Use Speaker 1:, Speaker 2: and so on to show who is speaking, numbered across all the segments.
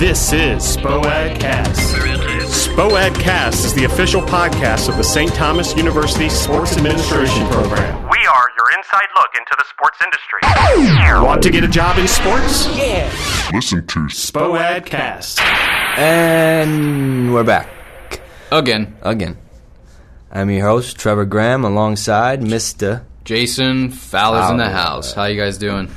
Speaker 1: This is Spo-Ad Cast. Spo-Ad Cast is the official podcast of the St. Thomas University Sports Administration Program.
Speaker 2: We are your inside look into the sports industry.
Speaker 1: Want to get a job in sports?
Speaker 3: Yeah.
Speaker 1: Listen to Spo-Ad Cast.
Speaker 3: And we're back.
Speaker 4: Again.
Speaker 3: I'm your host, Trevor Graham, alongside Mr.
Speaker 4: Jason Fowler's in the house. How you guys doing?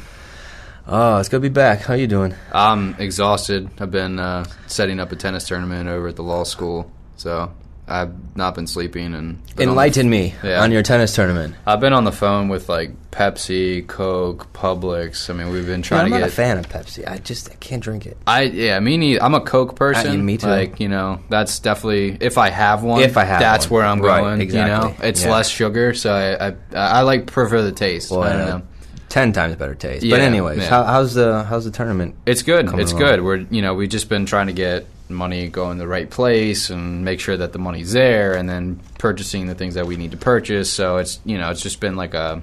Speaker 3: Oh, it's good to be back. How you doing?
Speaker 4: I'm exhausted. I've been setting up a tennis tournament over at the law school, so I've not been sleeping. And
Speaker 3: Enlighten me on your tennis tournament.
Speaker 4: I've been on the phone with like Pepsi, Coke, Publix. I mean, we've been trying to get.
Speaker 3: I'm not a fan of Pepsi. I can't drink it.
Speaker 4: Me neither. I'm a Coke person.
Speaker 3: Me too.
Speaker 4: Like, that's definitely if I have one. That's where I'm going.
Speaker 3: Exactly.
Speaker 4: It's less sugar, so I prefer the taste.
Speaker 3: Well,
Speaker 4: I don't know.
Speaker 3: 10 times better taste.
Speaker 4: Yeah,
Speaker 3: but anyways,
Speaker 4: yeah.
Speaker 3: how's the tournament?
Speaker 4: It's good. It's
Speaker 3: along?
Speaker 4: good. We've just been trying to get money going the right place and make sure that the money's there, and then purchasing the things that we need to purchase. So it's just been like a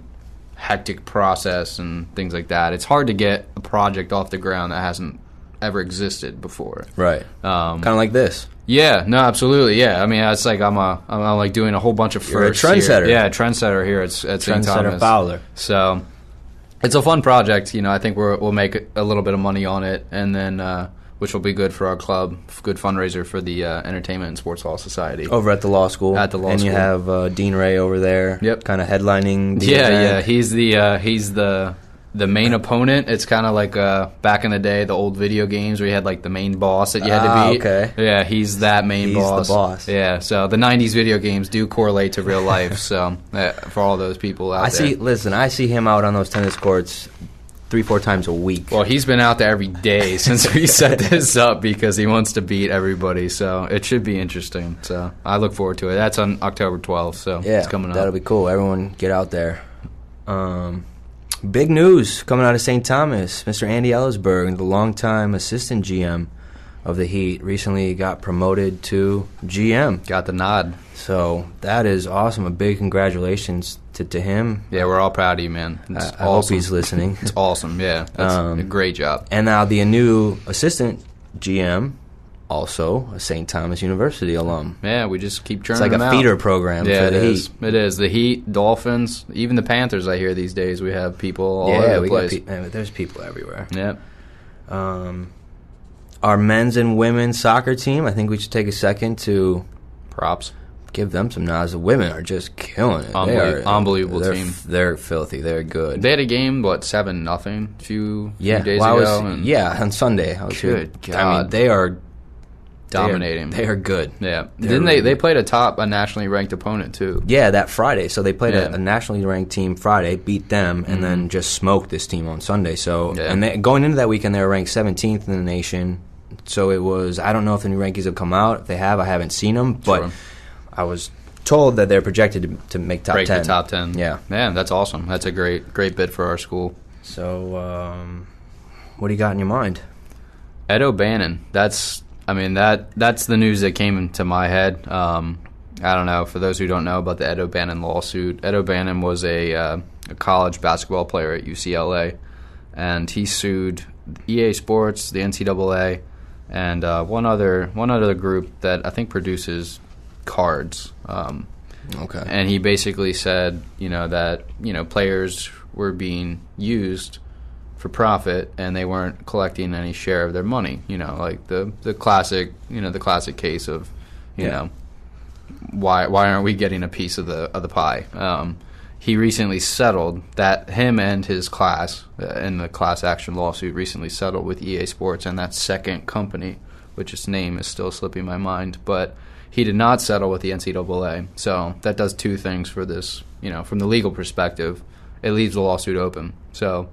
Speaker 4: hectic process and things like that. It's hard to get a project off the ground that hasn't ever existed before.
Speaker 3: Right. Kind of like this.
Speaker 4: Yeah. No. Absolutely. Yeah. I mean, it's like I'm like doing a whole bunch of firsts.
Speaker 3: You're a trendsetter.
Speaker 4: Here. Yeah, trendsetter here at St. Thomas.
Speaker 3: Trendsetter Fowler.
Speaker 4: So. It's a fun project. I think we'll make a little bit of money on it, and then which will be good for our club, good fundraiser for the Entertainment and Sports Hall Society.
Speaker 3: Over at the law school.
Speaker 4: At the law school.
Speaker 3: And you have Dean Ray over there.
Speaker 4: Yep.
Speaker 3: Kind of headlining the
Speaker 4: Yeah.
Speaker 3: event.
Speaker 4: He's the main opponent. It's kind of like back in the day, the old video games where you had like the main boss that you had to beat.
Speaker 3: Okay.
Speaker 4: Yeah, he's that main boss.
Speaker 3: He's the boss.
Speaker 4: Yeah, so the 90s video games do correlate to real life, so for all those people out there.
Speaker 3: I see him out on those tennis courts 3-4 times a week.
Speaker 4: Well, he's been out there every day since we set this up because he wants to beat everybody, so it should be interesting. So I look forward to it. That's on October 12th, so it's coming up.
Speaker 3: That'll be cool. Everyone get out there. Big news coming out of St. Thomas. Mr. Andy Ellisberg, the longtime assistant GM of the Heat, recently got promoted to GM.
Speaker 4: Got the nod.
Speaker 3: So that is awesome. A big congratulations to him.
Speaker 4: Yeah, we're all proud of you, man.
Speaker 3: I hope he's listening.
Speaker 4: It's awesome, yeah. That's a great job.
Speaker 3: And now the new assistant GM, also a St. Thomas University alum.
Speaker 4: Yeah, we just keep churning
Speaker 3: them out. It's like a feeder program for the Heat.
Speaker 4: It is. The Heat, Dolphins, even the Panthers, I hear these days, we have people all over the place.
Speaker 3: There's people everywhere.
Speaker 4: Yep.
Speaker 3: Our men's and women's soccer team, I think we should take a second to
Speaker 4: props.
Speaker 3: Give them some nods. The women are just killing it.
Speaker 4: Unbelievable team.
Speaker 3: They're filthy. They're good.
Speaker 4: They had a game, 7-0 a few days ago.
Speaker 3: On Sunday.
Speaker 4: Good God.
Speaker 3: I mean, they are
Speaker 4: dominating.
Speaker 3: They are good.
Speaker 4: Yeah. Didn't they played a nationally ranked opponent too?
Speaker 3: Yeah, that Friday. So they played a nationally ranked team Friday, beat them, and then just smoked this team on Sunday. So and going into that weekend, they were ranked 17th in the nation. So it was. I don't know if the new rankings have come out. If they have, I haven't seen them, but. Sure. I was told that they're projected to make top 10.
Speaker 4: Break the top 10.
Speaker 3: Yeah.
Speaker 4: Man, that's awesome. That's a great bid for our school.
Speaker 3: So, what do you got in your mind?
Speaker 4: Ed O'Bannon. That's the news that came into my head. I don't know. For those who don't know about the Ed O'Bannon lawsuit, Ed O'Bannon was a college basketball player at UCLA, and he sued EA Sports, the NCAA, and one other group that I think produces cards.
Speaker 3: Okay.
Speaker 4: And he basically said, that players were being used for profit and they weren't collecting any share of their money. Like the classic case of, why aren't we getting a piece of the pie? He recently settled that him and his class in the class action lawsuit recently settled with EA Sports and that second company, which its name is still slipping my mind, but he did not settle with the NCAA. So that does two things for this. From the legal perspective, it leaves the lawsuit open. So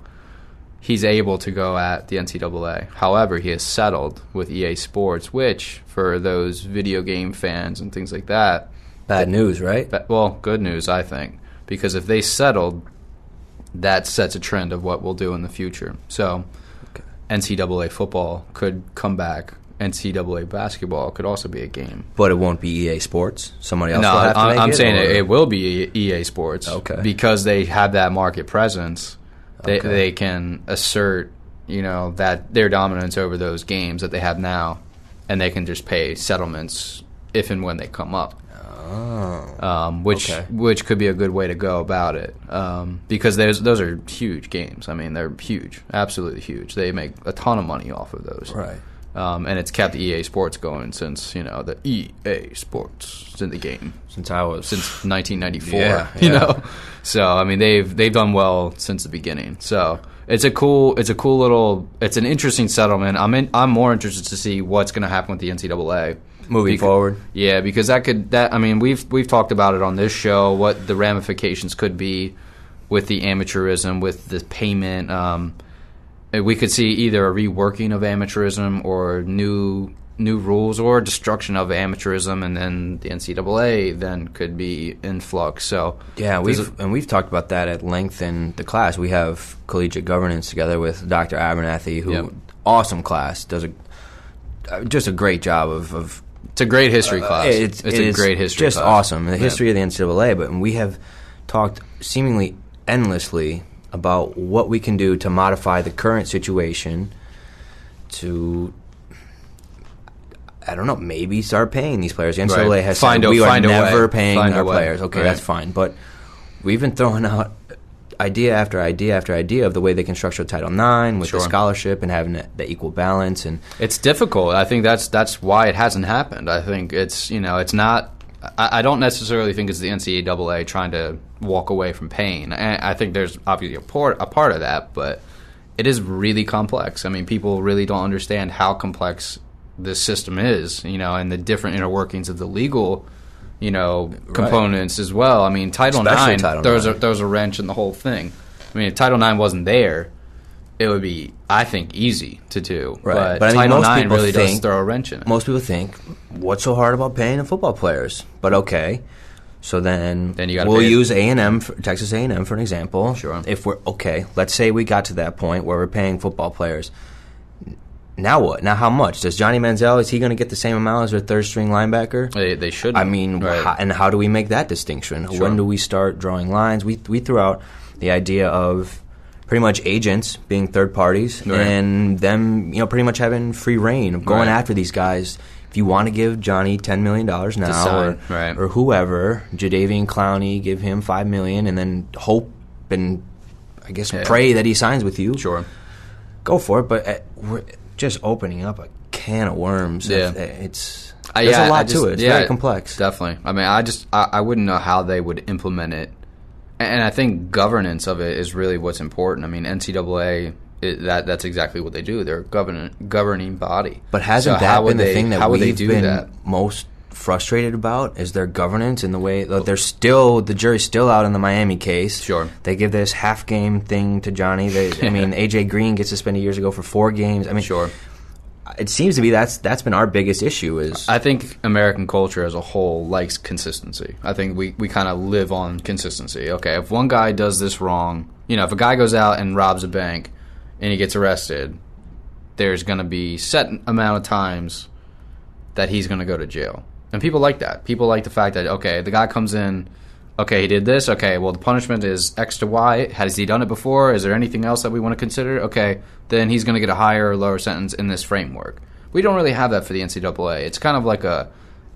Speaker 4: he's able to go at the NCAA. However, he has settled with EA Sports, which, for those video game fans and things like that...
Speaker 3: Bad news, right?
Speaker 4: Well, good news, I think. Because if they settled, that sets a trend of what we'll do in the future. So NCAA football could come back. NCAA basketball could also be a game.
Speaker 3: But it won't be EA Sports? Somebody else will have to make it? No,
Speaker 4: I'm saying it will be EA Sports.
Speaker 3: Okay.
Speaker 4: Because they have that market presence. They can assert that their dominance over those games that they have now, and they can just pay settlements if and when they come up. Which could be a good way to go about it, because those are huge games. I mean, they're huge, absolutely huge. They make a ton of money off of those,
Speaker 3: right?
Speaker 4: And it's kept EA Sports going since the EA Sports is in the game since 1994. Yeah. So I mean they've done well since the beginning. So it's a cool little, it's an interesting settlement. I'm more interested to see what's going to happen with the NCAA.
Speaker 3: Moving forward.
Speaker 4: Yeah, because we've talked about it on this show, what the ramifications could be with the amateurism, with the payment. We could see either a reworking of amateurism or new rules, or destruction of amateurism, and then the NCAA then could be in flux. So
Speaker 3: yeah, we've talked about that at length in the class. We have collegiate governance together with Dr. Abernathy, who awesome class, does just a great job of.
Speaker 4: It's a great history class. It's a great history class.
Speaker 3: Just awesome. The history of the NCAA, but we have talked seemingly endlessly about what we can do to modify the current situation to, I don't know, maybe start paying these players. The NCAA has said we are never paying our players. Okay, that's fine. But we've been throwing out idea after idea after idea of the way they can structure Title IX with the scholarship and having the equal balance, and
Speaker 4: it's difficult. I think that's why it hasn't happened. I think it's it's not. I don't necessarily think it's the NCAA trying to walk away from pain. I think there's obviously a part of that, but it is really complex. I mean, people really don't understand how complex this system is, and the different inner workings of the legal components as well. I mean, Title IX, there's a wrench in the whole thing. I mean, if Title IX wasn't there, it would be, I think, easy to do.
Speaker 3: Right.
Speaker 4: But Title IX really does throw a wrench in it.
Speaker 3: Most people think, what's so hard about paying the football players? But okay, so then we'll use A&M, Texas A&M for an example.
Speaker 4: Sure.
Speaker 3: If we're, let's say we got to that point where we're paying football players. Now what? Now how much? Does Johnny Manziel, is he going to get the same amount as their third-string linebacker?
Speaker 4: They should.
Speaker 3: I mean, and how do we make that distinction? Sure. When do we start drawing lines? We threw out the idea of pretty much agents being third parties and them, pretty much having free reign of going after these guys. If you want to give Johnny $10 million now or whoever, Jadeveon Clowney, give him $5 million and then hope and, I guess, pray that he signs with you.
Speaker 4: Sure.
Speaker 3: Go for it, but we're just opening up a can of worms.
Speaker 4: Yeah.
Speaker 3: There's a lot to it. It's very complex.
Speaker 4: Definitely. I mean, I wouldn't know how they would implement it. And I think governance of it is really what's important. I mean, NCAA, that's exactly what they do. They're a governing body.
Speaker 3: But hasn't that been the thing that we've been most frustrated about, is their governance in the way that the jury's still out in the Miami case.
Speaker 4: Sure.
Speaker 3: They give this half-game thing to Johnny. I mean, A.J. Green gets suspended years ago for 4 games. I mean,
Speaker 4: sure.
Speaker 3: It seems to be that's been our biggest issue.
Speaker 4: I think American culture as a whole likes consistency. I think we kind of live on consistency. Okay, if one guy does this wrong, if a guy goes out and robs a bank and he gets arrested, there's going to be set amount of times that he's going to go to jail. And people like that. People like the fact that, okay, the guy comes in, okay, he did this, okay, well, the punishment is X to Y. Has he done it before? Is there anything else that we want to consider? Okay, then he's going to get a higher or lower sentence in this framework. We don't really have that for the NCAA. It's kind of like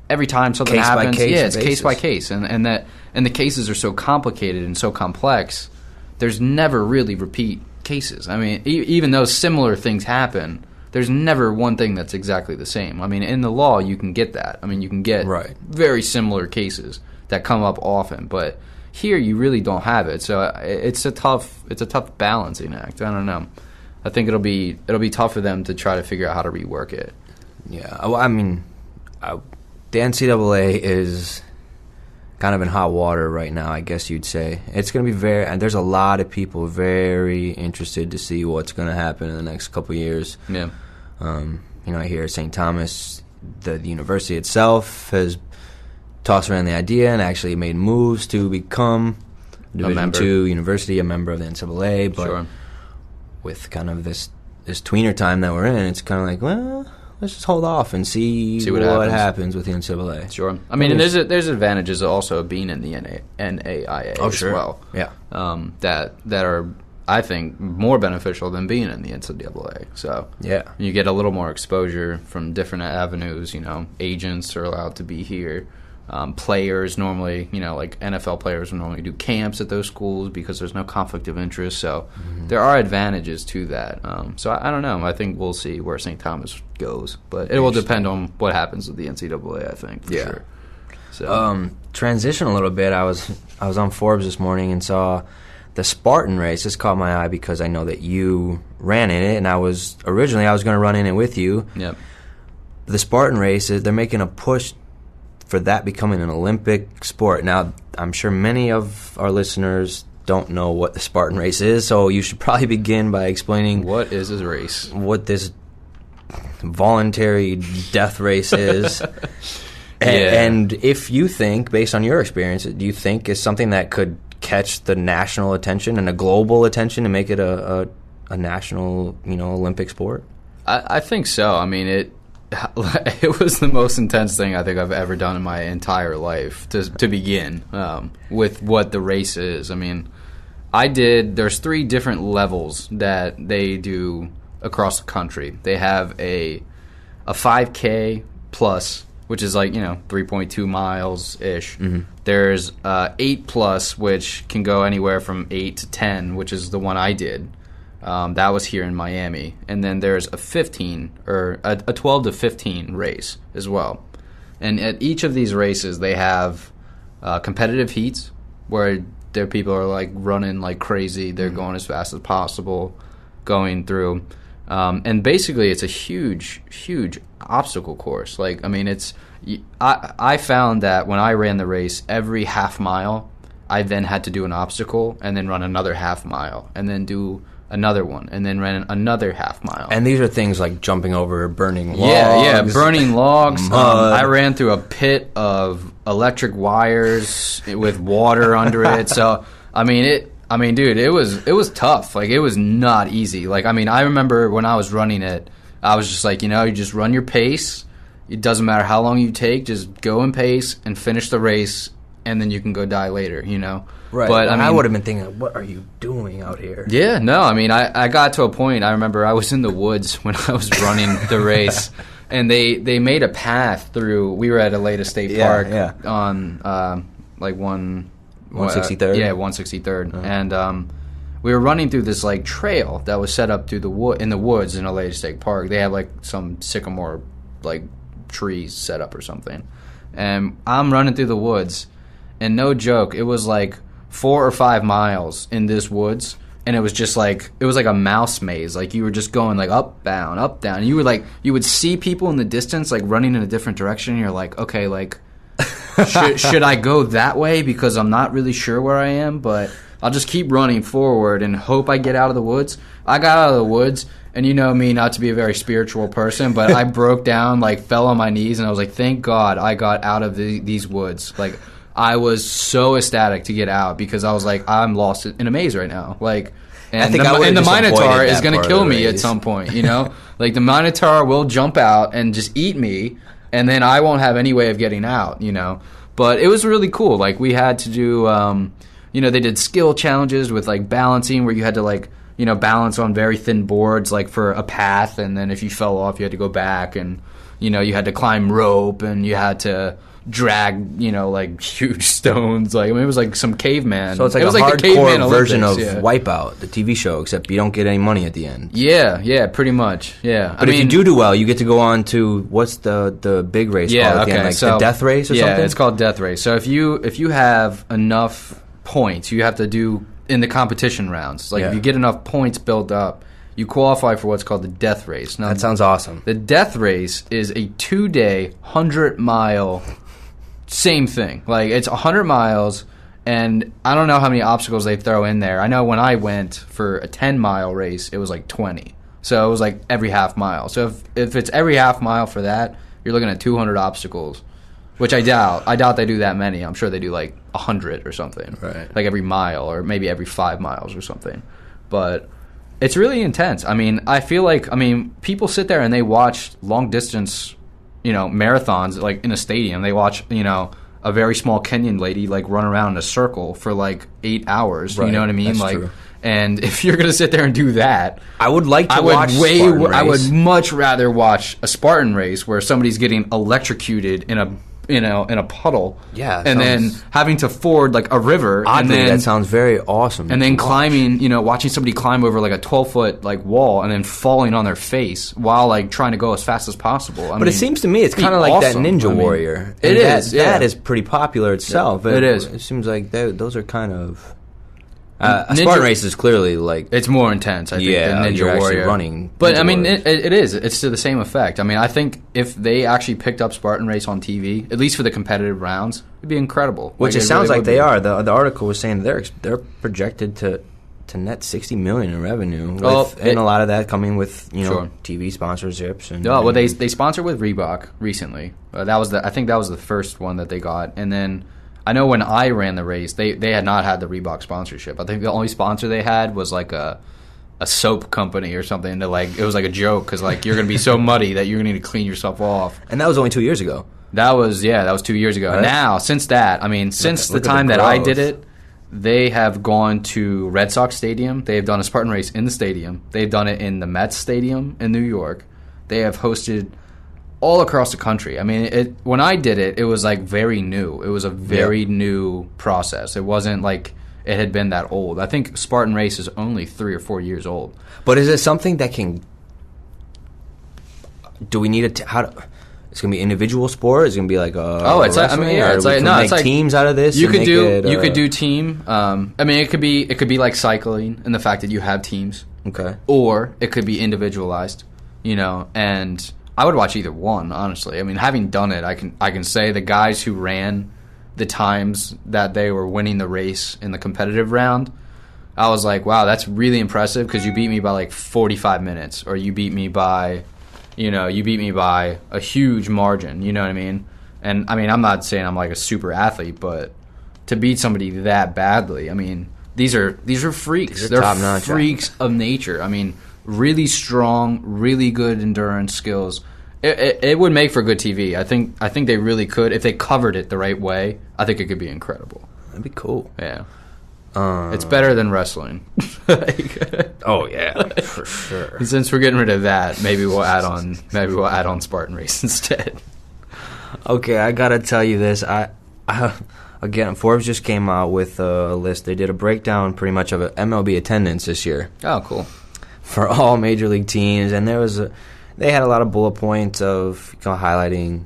Speaker 4: every time something happens, it's case by case. And the cases are so complicated and so complex, there's never really repeat cases. I mean, even though similar things happen, there's never one thing that's exactly the same. I mean, in the law, you can get that. I mean, you can get very similar cases that come up often, but here you really don't have it. So it's a tough balancing act. I don't know. I think it'll be tough for them to try to figure out how to rework it.
Speaker 3: Yeah, well, I mean, the NCAA is kind of in hot water right now, I guess you'd say. It's going to be and there's a lot of people very interested to see what's going to happen in the next couple of years.
Speaker 4: Yeah.
Speaker 3: I hear St. Thomas, the university itself, has tossed around the idea and actually made moves to become Division II university, a member of the NCAA. But with kind of this tweener time that we're in, it's kind of like, well, let's just hold off and see what happens with the NCAA.
Speaker 4: Sure. I mean, and there's advantages also of being in the NAIA as well.
Speaker 3: Yeah.
Speaker 4: That are, I think, more beneficial than being in the NCAA. So
Speaker 3: yeah,
Speaker 4: you get a little more exposure from different avenues. Agents are allowed to be here. Players normally, like NFL players normally do camps at those schools because there's no conflict of interest. So there are advantages to that. So I don't know. I think we'll see where St. Thomas goes, but it will depend on what happens with the NCAA. I think for sure. So
Speaker 3: transition a little bit. I was on Forbes this morning and saw the Spartan race. This caught my eye because I know that you ran in it, and I was going to run in it with you.
Speaker 4: Yep.
Speaker 3: The Spartan race, they're making a push for that becoming an Olympic sport. Now, I'm sure many of our listeners don't know what the Spartan race is, so you should probably begin by explaining
Speaker 4: what is this race,
Speaker 3: what this voluntary death race is. And if you think, based on your experience, do you think it's something that could catch the national attention and a global attention and make it a national, Olympic sport?
Speaker 4: I think so. I mean, it was the most intense thing I think I've ever done in my entire life to begin with what the race is. I mean, there's 3 different levels that they do across the country. They have a 5K plus, which is like 3.2 miles ish. Mm-hmm. There's 8 plus, which can go anywhere from 8 to 10, which is the one I did. That was here in Miami. And then there's a 15 or a 12 to 15 race as well. And at each of these races, they have competitive heats where their people are like running like crazy. They're going as fast as possible, going through. And basically, it's a huge, huge obstacle course. Like, I mean, I found that when I ran the race, every half mile, I then had to do an obstacle and then run another half mile and then do another one and then ran another half mile.
Speaker 3: And these are things like jumping over burning logs.
Speaker 4: Yeah, burning logs. I ran through a pit of electric wires with water under it. So, dude, it was tough. Like, it was not easy. Like, I mean, I remember when I was running it, I was just like, you just run your pace. It doesn't matter how long you take. Just go in pace and finish the race, and then you can go die later,
Speaker 3: Right.
Speaker 4: But
Speaker 3: I would have been thinking, what are you doing out here?
Speaker 4: Yeah, no, I mean, I got to a point, I remember I was in the woods when I was running the race, and they made a path through, we were at Aleta State Park on,
Speaker 3: 163rd?
Speaker 4: Yeah, 163rd. Uh-huh. And we were running through this, like, trail that was set up through in the woods in Aleta State Park. They had, like, some sycamore, like, trees set up or something. And I'm running through the woods, and no joke, it was, like, 4 or 5 miles in this woods, and it was just like a mouse maze. Like, you were just going like up, down, and you would see people in the distance like running in a different direction, and you're like, okay, like should I go that way because I'm not really sure where I am, but I'll just keep running forward and hope I get out of the woods. I got out of the woods, and you know me not to be a very spiritual person, but I broke down, like fell on my knees, and I was like, thank God I got out of these woods. Like, I was so ecstatic to get out because I was like, I'm lost in a maze right now. Like, and the Minotaur is going to kill me at some point, Like, the Minotaur will jump out and just eat me, and then I won't have any way of getting out, But it was really cool. Like, we had to do, they did skill challenges with, like, balancing where you had to, like, balance on very thin boards, like, for a path, and then if you fell off, you had to go back, and, you had to climb rope, and you had to drag, like, huge stones. Like, I mean, it was like some caveman.
Speaker 3: So it's like a hardcore version of Wipeout, the TV show, except you don't get any money at the end.
Speaker 4: Yeah, pretty much. Yeah.
Speaker 3: But if you do well, you get to go on to, what's the big race called at the end? Like, the death race or something?
Speaker 4: Yeah, it's called death race. So if you have enough points, you have to do in the competition rounds. Like, if you get enough points built up, you qualify for what's called the death race. Now,
Speaker 3: that sounds awesome.
Speaker 4: The death race is a 2-day, 100-mile same thing. Like, it's 100 miles, and I don't know how many obstacles they throw in there. I know when I went for a 10-mile race, it was like 20. So it was like every half mile. So if it's every half mile for that, you're looking at 200 obstacles, which I doubt. I doubt they do that many. I'm sure they do like 100 or something.
Speaker 3: Right.
Speaker 4: Like every mile or maybe every 5 miles or something. But it's really intense. I mean, I feel like, people sit there and they watch long-distance marathons, like, in a stadium. They watch, a very small Kenyan lady, like, run around in a circle for, like, 8 hours. Right. You know what I mean?
Speaker 3: That's
Speaker 4: like,
Speaker 3: true.
Speaker 4: And if you're going to sit there and do that,
Speaker 3: I would like to watch Spartan race.
Speaker 4: I would much rather watch a Spartan race where somebody's getting electrocuted in a puddle, and then having to ford like a river.
Speaker 3: Oddly,
Speaker 4: and then,
Speaker 3: that sounds very awesome.
Speaker 4: And then climbing, watching somebody climb over like a 12-foot like wall and then falling on their face while like trying to go as fast as possible.
Speaker 3: But it seems to me it's kind of like that Ninja Warrior.
Speaker 4: It is.
Speaker 3: That is pretty popular itself.
Speaker 4: It is.
Speaker 3: It seems like those are kind of. A Spartan race is clearly like
Speaker 4: it's more intense. I think than Ninja Warrior
Speaker 3: running.
Speaker 4: But I mean, it is. It's to the same effect. I mean, I think if they actually picked up Spartan race on TV, at least for the competitive rounds, it'd be incredible.
Speaker 3: Which it sounds like they are. The article was saying they're projected to net $60 million in revenue, and a lot of that coming with TV sponsorships. And
Speaker 4: well, they sponsored with Reebok recently. I think that was the first one that they got, and then. I know when I ran the race, they had not had the Reebok sponsorship. I think the only sponsor they had was like a soap company or something. That it was like a joke because like you're going to be so muddy that you're going to need to clean yourself off.
Speaker 3: And that was only 2 years ago.
Speaker 4: That was 2 years ago. Right. Now, since that, I mean, since the time that I did it, they have gone to Red Sox Stadium. They have done a Spartan race in the stadium. They've done it in the Mets Stadium in New York. They have hosted all across the country. I mean, when I did it, it was like very new. It was a very new process. It wasn't like it had been that old. I think Spartan Race is only 3 or 4 years old.
Speaker 3: But is it something that can? Do we need it's going to be individual sport. It's going to be like
Speaker 4: it's like
Speaker 3: it's like teams out of this.
Speaker 4: You could do team. I mean, it could be like cycling and the fact that you have teams.
Speaker 3: Okay.
Speaker 4: Or it could be individualized. And. I would watch either one, honestly. I mean, having done it, I can say the guys who ran the times that they were winning the race in the competitive round, I was like, wow, that's really impressive because you beat me by like 45 minutes, or you beat me by a huge margin. You know what I mean? And I mean, I'm not saying I'm like a super athlete, but to beat somebody that badly, I mean, these are freaks. They're freaks of nature. I mean. Really strong, really good endurance skills. It would make for good TV. I think they really could if they covered it the right way. I think it could be incredible.
Speaker 3: That'd be cool.
Speaker 4: Yeah, it's better than wrestling.
Speaker 3: Oh yeah, for sure.
Speaker 4: And since we're getting rid of that, maybe we'll add on Spartan Race instead.
Speaker 3: Okay, I gotta tell you this. Again, Forbes just came out with a list. They did a breakdown pretty much of MLB attendance this year.
Speaker 4: Oh, cool.
Speaker 3: For all major league teams, and they had a lot of bullet points of highlighting.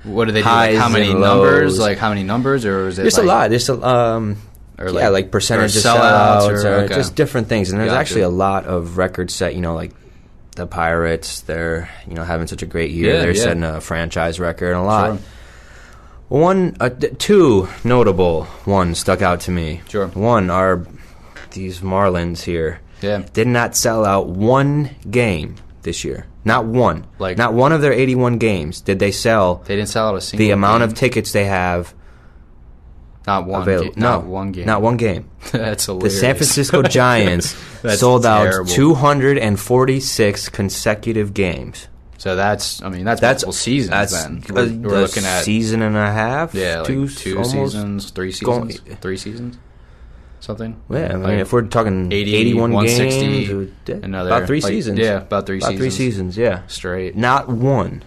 Speaker 4: What do they do? Like how many numbers? Like how many numbers, or is it
Speaker 3: just a lot? Just like percentage of sellouts, or just different things. And there's actually a lot of records set. Like the Pirates, they're having such a great year. They're setting a franchise record, and a lot. Sure. Two notable ones stuck out to me.
Speaker 4: Sure.
Speaker 3: One are these Marlins here.
Speaker 4: Yeah.
Speaker 3: Did not sell out one game this year. Not one. Not one of their 81 games did they sell.
Speaker 4: They didn't sell out a single
Speaker 3: the amount of tickets they have.
Speaker 4: Not one game.
Speaker 3: Not one game. Not one game.
Speaker 4: That's hilarious.
Speaker 3: The San Francisco Giants sold out 246 consecutive games.
Speaker 4: So that's multiple seasons then. We're looking at
Speaker 3: season and a half.
Speaker 4: Yeah, like two seasons, 3 seasons, 3 seasons. Something.
Speaker 3: Yeah, I mean, if we're talking 81 games, about 3 seasons.
Speaker 4: Yeah, about 3 seasons.
Speaker 3: About 3 seasons, yeah.
Speaker 4: Straight.
Speaker 3: Not one.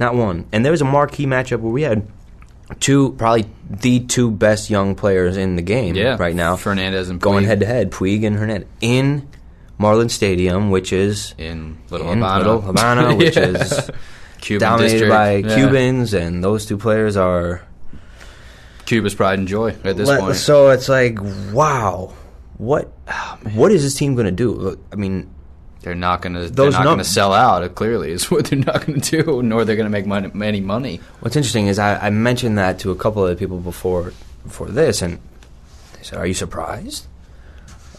Speaker 3: And there was a marquee matchup where we had probably the two best young players in the game right now.
Speaker 4: Fernandez and Puig.
Speaker 3: Going head-to-head, Puig and Hernandez. In Marlins Stadium, which is
Speaker 4: in Little Havana,
Speaker 3: which is Cuban dominated by Cubans, and those two players are...
Speaker 4: Cuba's pride and joy at this point.
Speaker 3: So it's like, wow, what is this team going to do? I mean,
Speaker 4: they're not going to sell out. Clearly, is what they're not going to do, nor they're going to make any money.
Speaker 3: What's interesting is I mentioned that to a couple of people before this, and they said, "Are you surprised?"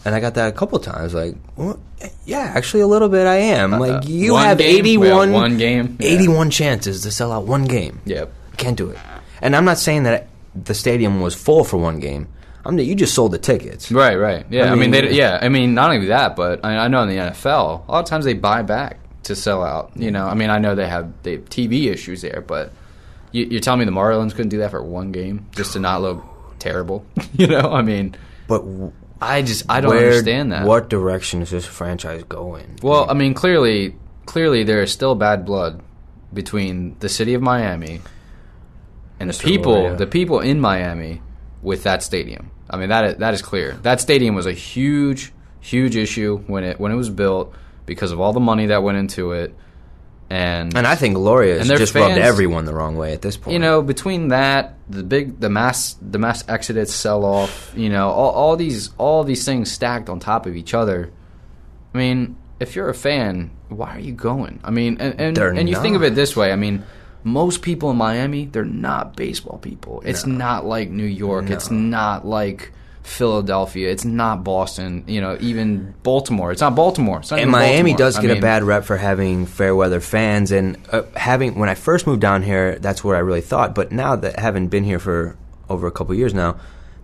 Speaker 3: And I got that a couple of times. Like, well, yeah, actually, a little bit. I am. Like, you have 81 chances to sell out one game.
Speaker 4: Yep,
Speaker 3: can't do it. And I'm not saying that the stadium was full for one game. You just sold the tickets.
Speaker 4: Right. Yeah, I mean, not only that, but I know in the NFL, a lot of times they buy back to sell out. I mean, I know they have TV issues there, but you're telling me the Marlins couldn't do that for one game just to not look terrible? I mean,
Speaker 3: but
Speaker 4: I don't understand that.
Speaker 3: What direction is this franchise going?
Speaker 4: Well, I mean, clearly there is still bad blood between the city of Miami and the people in Miami with that stadium. I mean, that is clear. That stadium was a huge issue when it was built because of all the money that went into it. And
Speaker 3: I think Gloria has just
Speaker 4: fans,
Speaker 3: rubbed everyone the wrong way at this point.
Speaker 4: You know, between that, the mass exodus sell off, you know, all these things stacked on top of each other. I mean, if you're a fan, why are you going? I mean, and you think of it this way. I mean, most people in Miami, they're not baseball people. It's not like New York. No. It's not like Philadelphia. It's not Boston. You know, even Baltimore. It's not Baltimore. It's not
Speaker 3: and Miami
Speaker 4: Baltimore.
Speaker 3: does get a bad rep for having fair weather fans. And when I first moved down here, that's what I really thought. But now that having been here for over a couple of years now,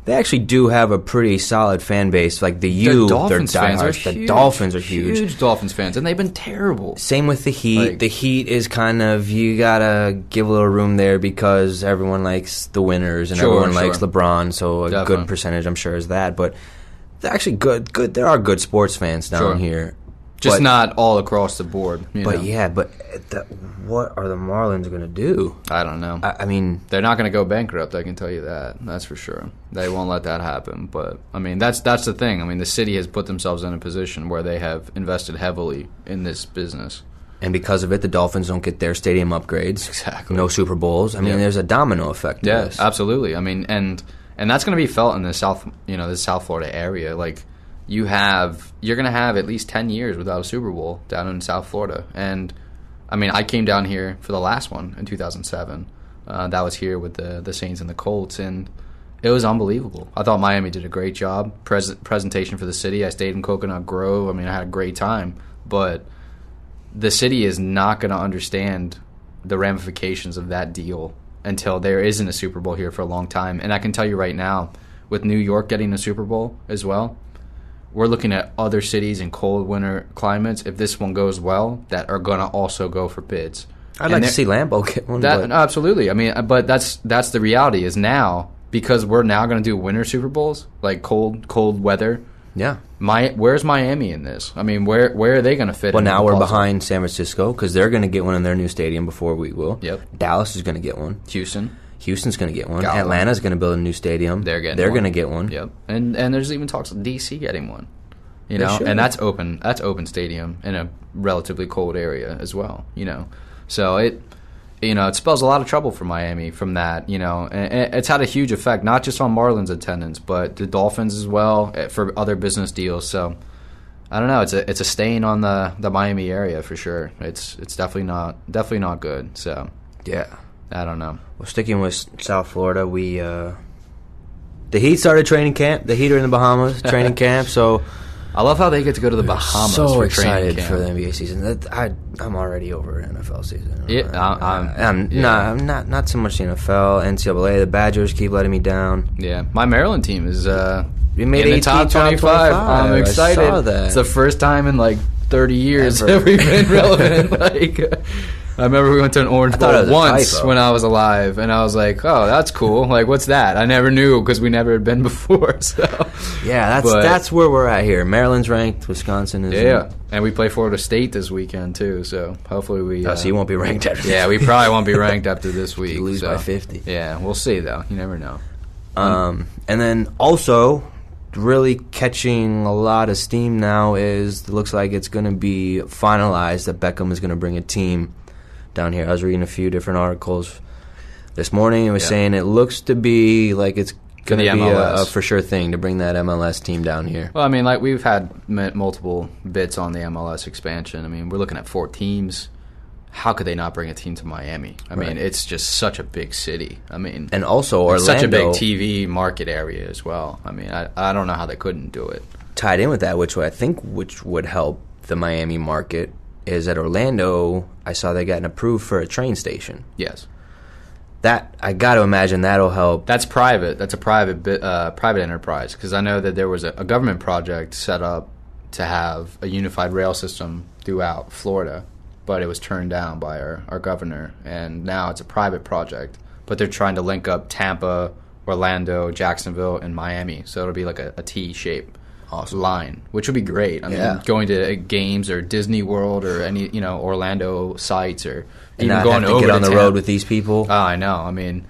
Speaker 3: they actually do have a pretty solid fan base. Like the
Speaker 4: Dolphins fans are huge.
Speaker 3: The Dolphins are huge.
Speaker 4: Huge Dolphins fans, and they've been terrible.
Speaker 3: Same with the Heat. The Heat is kind of, you gotta give a little room there because everyone likes the winners and everyone likes LeBron. So a good percentage, I'm sure, is that. But they're actually good. There are good sports fans down here.
Speaker 4: Just not all across the board.
Speaker 3: But what are the Marlins going to do?
Speaker 4: I don't know.
Speaker 3: I mean,
Speaker 4: they're not going to go bankrupt. I can tell you that. That's for sure. They won't let that happen. But I mean, that's the thing. I mean, the city has put themselves in a position where they have invested heavily in this business.
Speaker 3: And because of it, the Dolphins don't get their stadium upgrades.
Speaker 4: Exactly.
Speaker 3: No Super Bowls. I mean, there's a domino effect to this.
Speaker 4: Yeah, absolutely. I mean, and that's going to be felt in the South Florida area. Like, you're going to have at least 10 years without a Super Bowl down in South Florida. And, I mean, I came down here for the last one in 2007. That was here with the Saints and the Colts, and it was unbelievable. I thought Miami did a great job. Presentation for the city. I stayed in Coconut Grove. I mean, I had a great time. But the city is not going to understand the ramifications of that deal until there isn't a Super Bowl here for a long time. And I can tell you right now, with New York getting a Super Bowl as well, we're looking at other cities in cold winter climates, if this one goes well, that are going to also go for bids.
Speaker 3: I'd like to see Lambeau get one.
Speaker 4: Absolutely. I mean, but that's the reality is now, because we're now going to do winter Super Bowls, like cold weather.
Speaker 3: Yeah.
Speaker 4: Where's Miami in this? I mean, where are they going to fit in?
Speaker 3: Well, now we're behind San Francisco because they're going to get one in their new stadium before we will.
Speaker 4: Yep.
Speaker 3: Dallas is going to get one. Houston's going to get one. Atlanta's going to build a new stadium. They're going to get one.
Speaker 4: Yep. And there's even talks of DC getting one. You know, and that's open stadium in a relatively cold area as well, you know. So it spells a lot of trouble for Miami from that, you know. And it's had a huge effect not just on Marlins attendance, but the Dolphins as well for other business deals. So I don't know, it's a stain on the Miami area for sure. It's definitely not good. So
Speaker 3: yeah.
Speaker 4: I don't know.
Speaker 3: Well, sticking with South Florida, the Heat started training camp. The Heat are in the Bahamas training camp. So
Speaker 4: I love how they get to go to the Bahamas.
Speaker 3: So
Speaker 4: for
Speaker 3: excited
Speaker 4: training camp.
Speaker 3: for the NBA season. I'm already over NFL season.
Speaker 4: Yeah,
Speaker 3: I'm not so much the NFL, NCAA. The Badgers keep letting me down.
Speaker 4: Yeah, my Maryland team is
Speaker 3: we made
Speaker 4: in the top 25. I'm excited.
Speaker 3: I saw that.
Speaker 4: It's the first time in like 30 years that we've been relevant. I remember we went to an Orange Bowl once when I was alive, and I was like, "Oh, that's cool. Like, what's that?" I never knew because we never had been before. So
Speaker 3: yeah, that's where we're at here. Maryland's ranked. Wisconsin is.
Speaker 4: And we play Florida State this weekend too. So hopefully we.
Speaker 3: So you won't be ranked after.
Speaker 4: Yeah, we probably won't be ranked after this week.
Speaker 3: You lose by 50.
Speaker 4: Yeah, we'll see though. You never know.
Speaker 3: And then also, really catching a lot of steam now is it looks like it's going to be finalized that Beckham is going to bring a team down here. I was reading a few different articles this morning. It was saying it looks to be like it's going to be a for sure thing to bring that MLS team down here.
Speaker 4: Well, I mean, like we've had multiple bits on the MLS expansion. I mean, we're looking at 4 teams. How could they not bring a team to Miami? I mean, it's just such a big city. I mean,
Speaker 3: and also Orlando,
Speaker 4: it's such a big TV market area as well. I mean, I don't know how they couldn't do it.
Speaker 3: Tied in with that, which would help the Miami market, is at Orlando, I saw they gotten approved for a train station.
Speaker 4: Yes.
Speaker 3: That, I got to imagine that'll help.
Speaker 4: That's private. That's a private enterprise, because I know that there was a government project set up to have a unified rail system throughout Florida, but it was turned down by our governor, and now it's a private project. But they're trying to link up Tampa, Orlando, Jacksonville, and Miami, so it'll be like a T shape. line, which would be great. I mean, going to games or Disney World or any, Orlando sites, or even going
Speaker 3: to get on the road with these people.
Speaker 4: Oh, I know. I mean,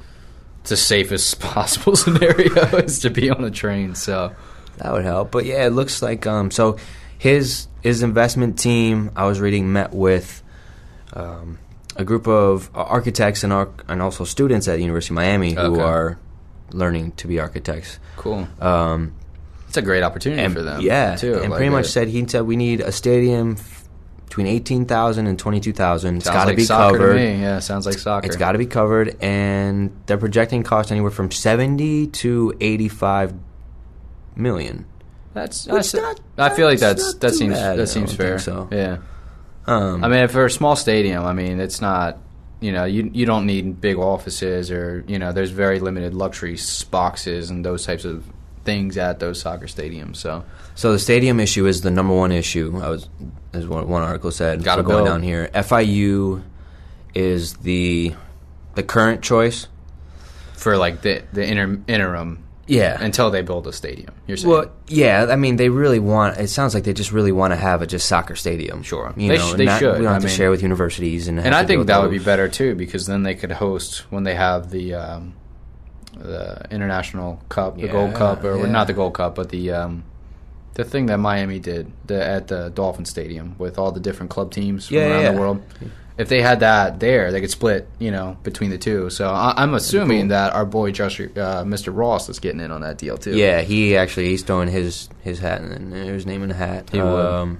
Speaker 4: it's the safest possible scenario is to be on a train. So
Speaker 3: that would help. But yeah, it looks like so his investment team, I was reading, met with a group of architects and also students at the University of Miami who are learning to be architects.
Speaker 4: Cool. It's a great opportunity for them.
Speaker 3: Yeah,
Speaker 4: too.
Speaker 3: And pretty much said we need a stadium between 18,000 and 22,000. It's got to be covered.
Speaker 4: To me. Yeah, sounds like soccer.
Speaker 3: It's got to be covered, and they're projecting costs anywhere from 70 to 85 million.
Speaker 4: I feel like that seems fair.
Speaker 3: So.
Speaker 4: Yeah. I mean, for a small stadium, I mean, it's not, you don't need big offices or, there's very limited luxury boxes and those types of things at those soccer stadiums. So
Speaker 3: the stadium issue is the number one issue, as one article said.
Speaker 4: Got to
Speaker 3: going down here. FIU is the current choice.
Speaker 4: For, like, the interim.
Speaker 3: Yeah.
Speaker 4: Until they build a stadium, you're saying?
Speaker 3: Well, yeah, I mean, it sounds like they just really want to have a just soccer stadium.
Speaker 4: Sure.
Speaker 3: They
Speaker 4: should.
Speaker 3: We don't have to share with universities. And
Speaker 4: I think that would be better, too, because then they could host, when they have the International Cup, the Gold Cup, or not the Gold Cup, but the thing that Miami did at the Dolphin Stadium with all the different club teams from around the world. If they had that there, they could split, between the two. So I'm assuming that our boy Mr. Ross is getting in on that deal too.
Speaker 3: Yeah, he's throwing his hat and his name in the hat.
Speaker 4: He would.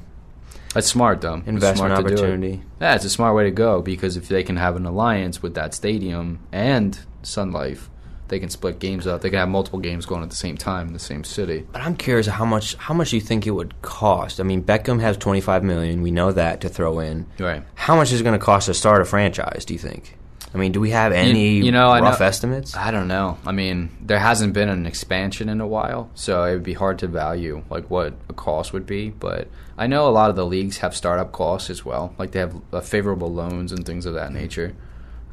Speaker 4: That's smart, though.
Speaker 3: Investment opportunity.
Speaker 4: Yeah, it's a smart way to go, because if they can have an alliance with that stadium and Sun Life, they can split games up. They can have multiple games going at the same time in the same city.
Speaker 3: But I'm curious how much you think it would cost. I mean, Beckham has $25 million. We know that to throw in.
Speaker 4: Right.
Speaker 3: How much is it going to cost to start a franchise, do you think? I mean, do we have any rough estimates?
Speaker 4: I don't know. I mean, there hasn't been an expansion in a while, so it would be hard to value like what a cost would be. But I know a lot of the leagues have startup costs as well. Like they have favorable loans and things of that nature.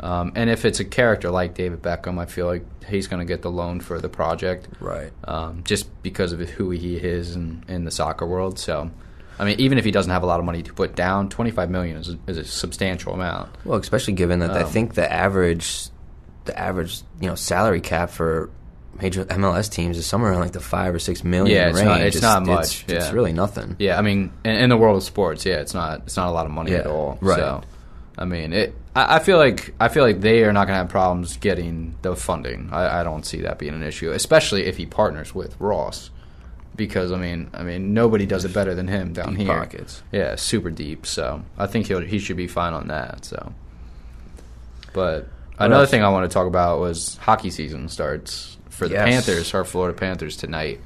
Speaker 4: And if it's a character like David Beckham, I feel like he's going to get the loan for the project.
Speaker 3: Right.
Speaker 4: Just because of who he is in the soccer world. So, I mean, even if he doesn't have a lot of money to put down, $25 million is a substantial amount.
Speaker 3: Well, especially given that I think the average salary cap for major MLS teams is somewhere around like the $5 or $6 million range.
Speaker 4: It's not much.
Speaker 3: It's really nothing.
Speaker 4: Yeah, I mean, in the world of sports, it's not a lot of money at all.
Speaker 3: Right.
Speaker 4: So, I mean, I feel like they are not going to have problems getting the funding. I don't see that being an issue, especially if he partners with Ross, because I mean nobody does it better than him down
Speaker 3: deep
Speaker 4: here.
Speaker 3: Pockets.
Speaker 4: Yeah, super deep. So I think he should be fine on that. So, but another thing I want to talk about was hockey season starts for the Panthers, our Florida Panthers tonight.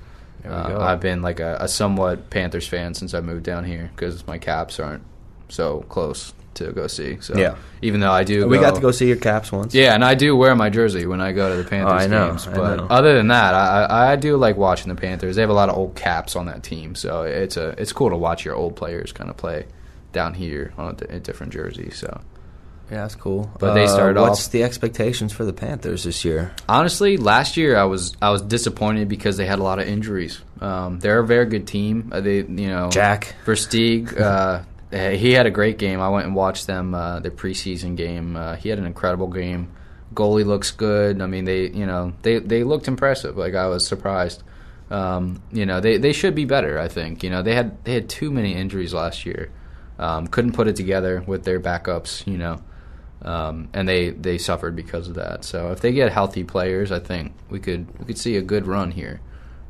Speaker 4: I've been like a somewhat Panthers fan since I moved down here because my Caps aren't so close to go see. So even though I do,
Speaker 3: we got to go see your Caps once.
Speaker 4: Yeah, and I do wear my jersey when I go to the Panthers games. But other than that, I do like watching the Panthers. They have a lot of old Caps on that team, so it's cool to watch your old players kind of play down here on a different jersey. So
Speaker 3: yeah, that's cool.
Speaker 4: But they started off.
Speaker 3: What's the expectations for the Panthers this year?
Speaker 4: Honestly, last year I was disappointed because they had a lot of injuries. They're a very good team.
Speaker 3: Jack
Speaker 4: Versteeg. He had a great game. I went and watched them their preseason game. He had an incredible game. Goalie looks good. I mean, they looked impressive. Like I was surprised. They should be better. I think. They had too many injuries last year. Couldn't put it together with their backups. And they suffered because of that. So if they get healthy players, I think we could see a good run here.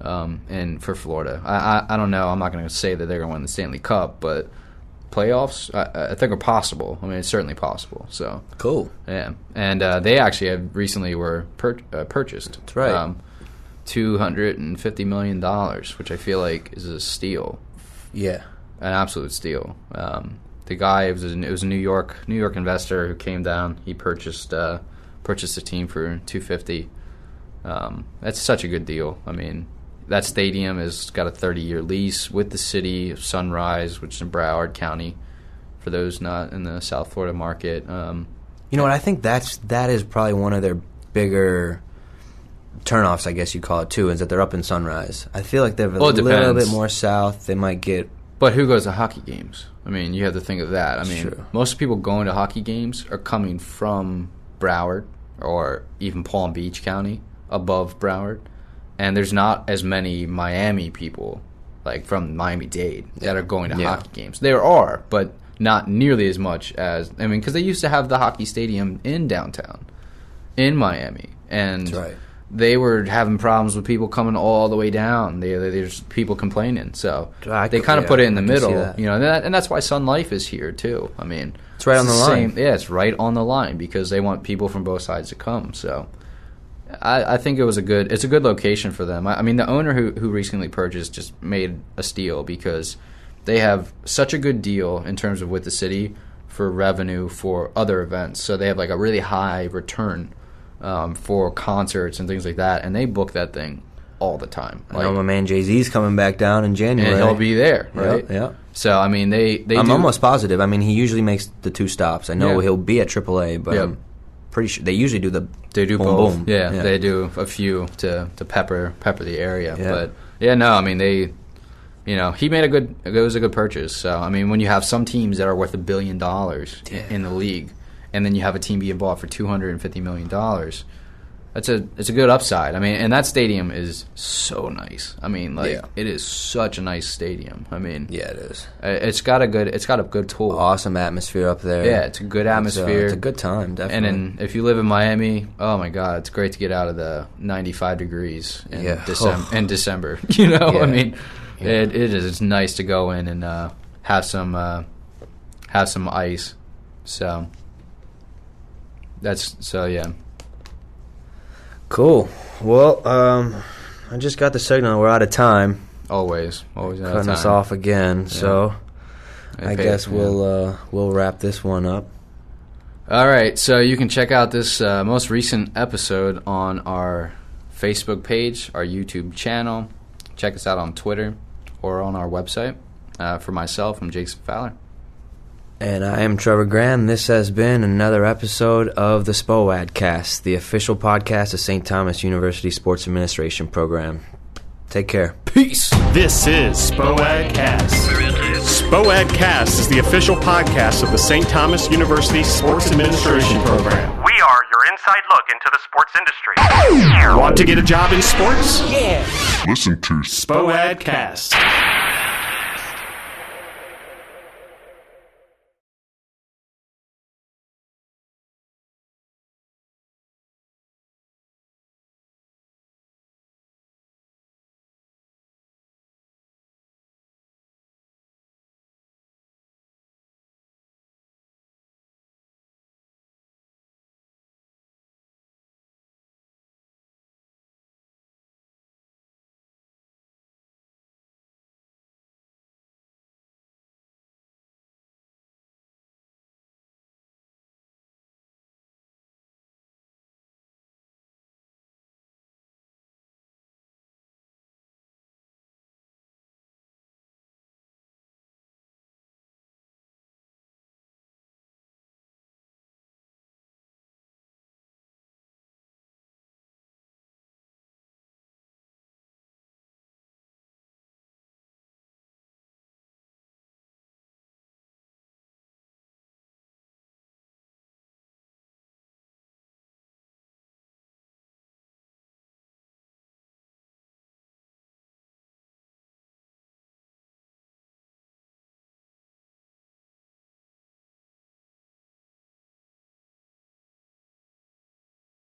Speaker 4: And for Florida, I don't know. I'm not going to say that they're going to win the Stanley Cup, but playoffs, I think are possible. I mean, it's certainly possible. So
Speaker 3: cool.
Speaker 4: Yeah, and they actually recently were purchased.
Speaker 3: That's right.
Speaker 4: $250 million, which I feel like is a steal.
Speaker 3: Yeah, an
Speaker 4: absolute steal. The guy, it was a New York investor who came down. He purchased the team for $250. That's such a good deal. I mean, that stadium has got a 30-year lease with the city of Sunrise, which is in Broward County, for those not in the South Florida market.
Speaker 3: You know what? I think that is probably one of their bigger turnoffs, I guess you call it too, is that they're up in Sunrise. I feel like they're a
Speaker 4: it
Speaker 3: little bit more south. They might get.
Speaker 4: But who goes to hockey games? I mean, you have to think of that. I mean,
Speaker 3: true.
Speaker 4: Most people going to hockey games are coming from Broward or even Palm Beach County above Broward, and there's not as many Miami people, like from Miami-Dade, that are going to hockey games. There are, but not nearly as much as, I mean, because they used to have the hockey stadium in downtown, in Miami, and
Speaker 3: That's right.
Speaker 4: they were having problems with people coming all the way down. There's people complaining, so they kind of put it in the middle, you know, and that's why Sun Life is here too. I mean,
Speaker 3: it's right on the line.
Speaker 4: Yeah, it's right on the line because they want people from both sides to come. So I think it's a good location for them. I mean, the owner who recently purchased just made a steal because they have such a good deal in terms of with the city for revenue for other events. So they have like a really high return for concerts and things like that, and they book that thing all the time.
Speaker 3: I know my man Jay-Z's coming back down in January.
Speaker 4: And he'll be there, right?
Speaker 3: Yeah.
Speaker 4: So, I mean, I'm
Speaker 3: almost positive. I mean, he usually makes the 2 stops. I know he'll be at AAA, but I'm pretty sure they usually do boom,
Speaker 4: both.
Speaker 3: Boom.
Speaker 4: Yeah, they do a few to pepper the area.
Speaker 3: Yeah.
Speaker 4: But, I mean, he made it was a good purchase. So, I mean, when you have some teams that are worth $1 billion in the league, and then you have a team being bought for $250 million, it's a good upside. I mean, and that stadium is so nice. I mean, it is such a nice stadium. I mean,
Speaker 3: yeah, it is.
Speaker 4: It's got a good tool.
Speaker 3: Awesome atmosphere up there.
Speaker 4: Yeah, it's a good atmosphere.
Speaker 3: It's a good time, definitely.
Speaker 4: And then if you live in Miami, oh my God, it's great to get out of the 95 degrees in December. You know, I mean, it is. It's nice to go in and have some ice. So yeah.
Speaker 3: Cool. Well, I just got the signal. We're out of time.
Speaker 4: Always out of time.
Speaker 3: Cutting us off again. So I guess we'll wrap this one up.
Speaker 4: All right. So you can check out this most recent episode on our Facebook page, our YouTube channel. Check us out on Twitter or on our website. For myself, I'm Jason Fowler.
Speaker 3: And I am Trevor Graham. This has been another episode of the Spo-Ad Cast, the official podcast of St. Thomas University Sports Administration Program. Take care.
Speaker 4: Peace.
Speaker 1: This is Spo-Ad Cast. Spo-Ad Cast is the official podcast of the St. Thomas University Sports Administration Program.
Speaker 2: We are your inside look into the sports industry.
Speaker 1: Want to get a job in sports?
Speaker 5: Yeah.
Speaker 1: Listen to Spo-Ad Cast.